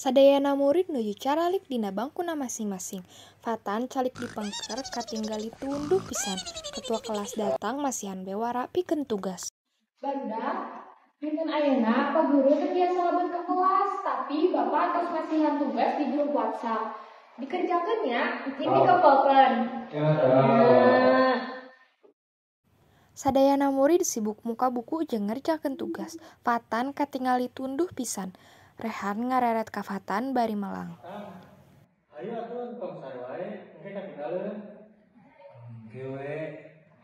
Sadayana murid nuju caralik dina bangkuna masing-masing. Fatan calik dipengker katinggali tunduh pisan. Ketua kelas datang masihan bewara pikeun tugas. Barudak, dinten ayeuna Pak Guru teu biasa lamun ke kelas, tapi Bapak tos masihan tugas di grup WhatsApp. Dikerjakeun nya, izin dikempelkeun. Sadayana murid sibuk muka buku jeung ngerjakeun tugas. Fatan katingali tunduh pisan. Rehan ngareret ka Fatan bari melang. Ayo atuh tong sare wae, engke katinggaleuan. Engke we,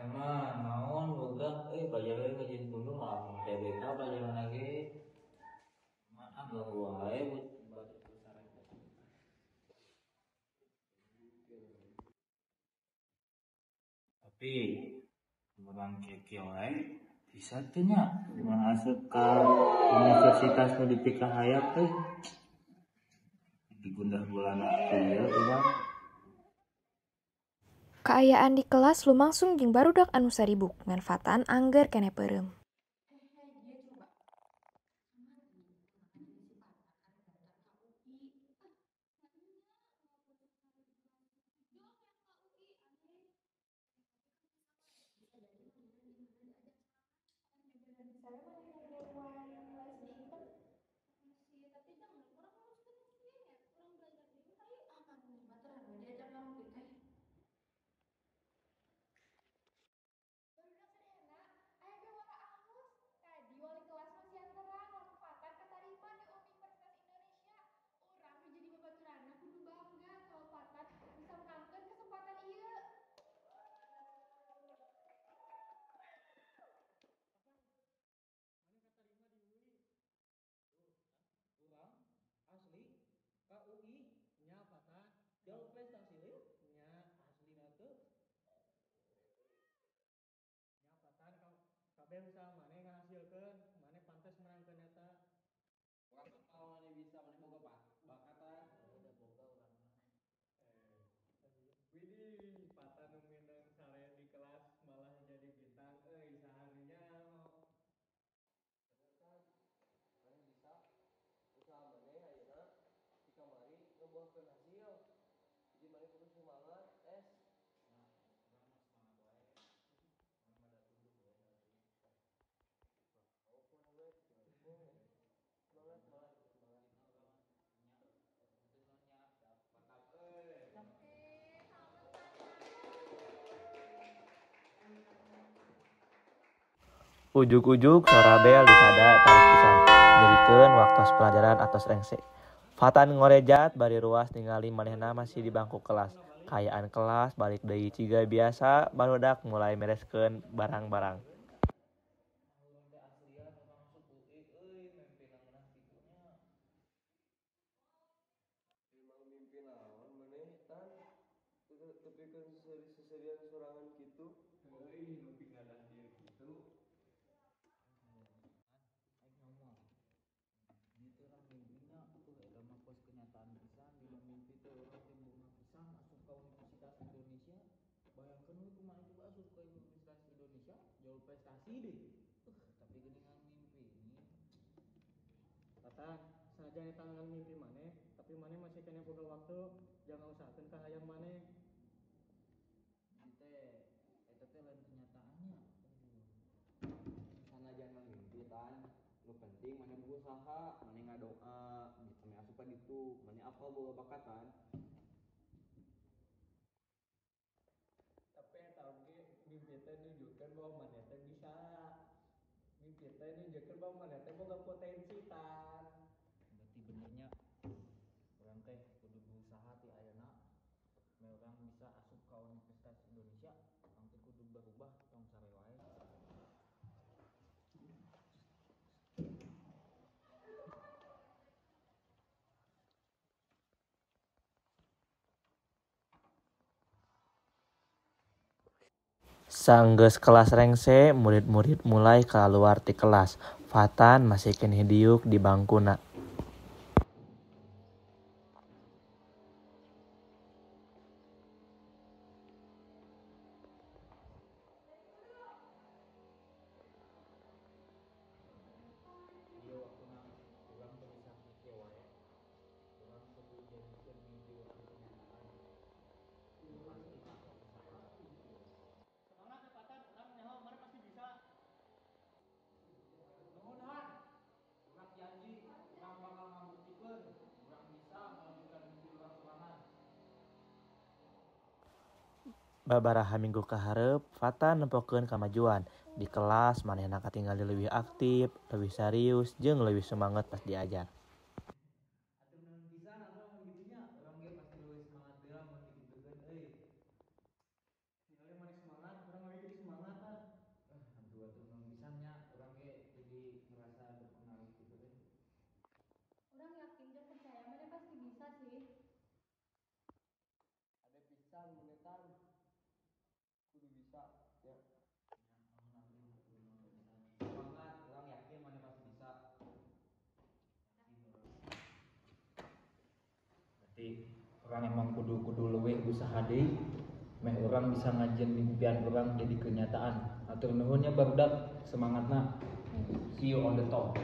emang naon boga pelajaran kajian dulu mah TBK pelajaran lagi. Mana ganggu wae buat sare. Tapi orang keke wae bisa teh nya masuk ka universitas nu dipikah hayap teh. Digundah bulana kuliah tuh Bang. Kaayaan di kelas lumangsung jeung barudak anu saribuk ngan Fatan angger keneh peureum. Asli ka UI nya Fatan jauh prestasi lieu nya aslina teh nya Fatan kabeh usaha maneh ngahasilkeun maneh pantes menangkeun eta urang apal maneh bisa maneh boga bakatan udah boga urang Widih Fatan nu mineng sare di kelas malah jadi bintang saharinya maneh bisa usaha maneh ayeuna di kamari ngebuahkeun hasil jadi maneh kudu semangat es nah urang mah semangat wae urang mah da tunduh we opo we semangat semangat semangat nya mantap Ujug-ujug suara bel disada tarik pisan. Jadikeun waktos pelajaran atos rengse. Fatan ngorejat bari ruas ningali manehna masih di bangku kelas. Kaayaan kelas balik deui ciga biasa, barudak mulai mereskeun barang-barang. Emang mimpi naon maneh tan tepikeun seserian sorangan kitu. Heuih nu pingadah ieu kitu. Itu lah mimpinya eta mah pos kenyataan pisan dina mimpi teh urang teh bunga pisan asup ka Universitas Indonesia bayangkeun we kumaha coba asup ka Universitas Indonesia jauh prestasi deh tapi geuningan mimpi ini Tatan saja eta ngan mimpi maneh tapi maneh masih kena boga waktu jangan usahakeun ka hayang maneh jadi teh eta teh lain kenyataannya sanajan mah mimpi tan nu penting maneh berusaha maneh ngadoa maneh asup ka ditu maneh apal boga bakatan tapi eta oge mimpi teh nunjukkeun bahwa maneh teh bisa mimpi teh nunjukkeun bahwa maneh teh boga potensi tan berarti benernya urang teh kudu berusaha ti ayeuna supaya urang bisa asup ka Universitas Indonesia urang teh kudu berubah tong sare wae. Saenggeus kelas rengse, murid-murid mulai kaluar ti kelas. Fatan masih keneh diuk di bangkuna. Ieu waktuna urang teh bisa kieu wae. Babaraha minggu kaharep Fatan nempokeun kamajuan di kelas, manehna katingali leuwih aktif, leuwih serius, jeung leuwih semangat pas diajar. Atur nuhun pisan atuh mun kitu nya, urang ge pasti leuwih semangat heula mun dipitukeun euy. Ningali maneh semangat, urang ge jadi semangat ah. Atur nuhun pisan nya, urang ge jadi ngerasa berpengaruh gitu euy. Orang yakin dan percaya mana pasti bisa sih. Ada pisan menetan kudu bisa ya. Semangat, urang yakin maneh pasti bisa. Berarti orang emang kudu leuwih usaha deui meh urang bisa ngajieun mimpian urang jadi kenyataan. Atur nuhun nya barudak, semangatna. See you on the top.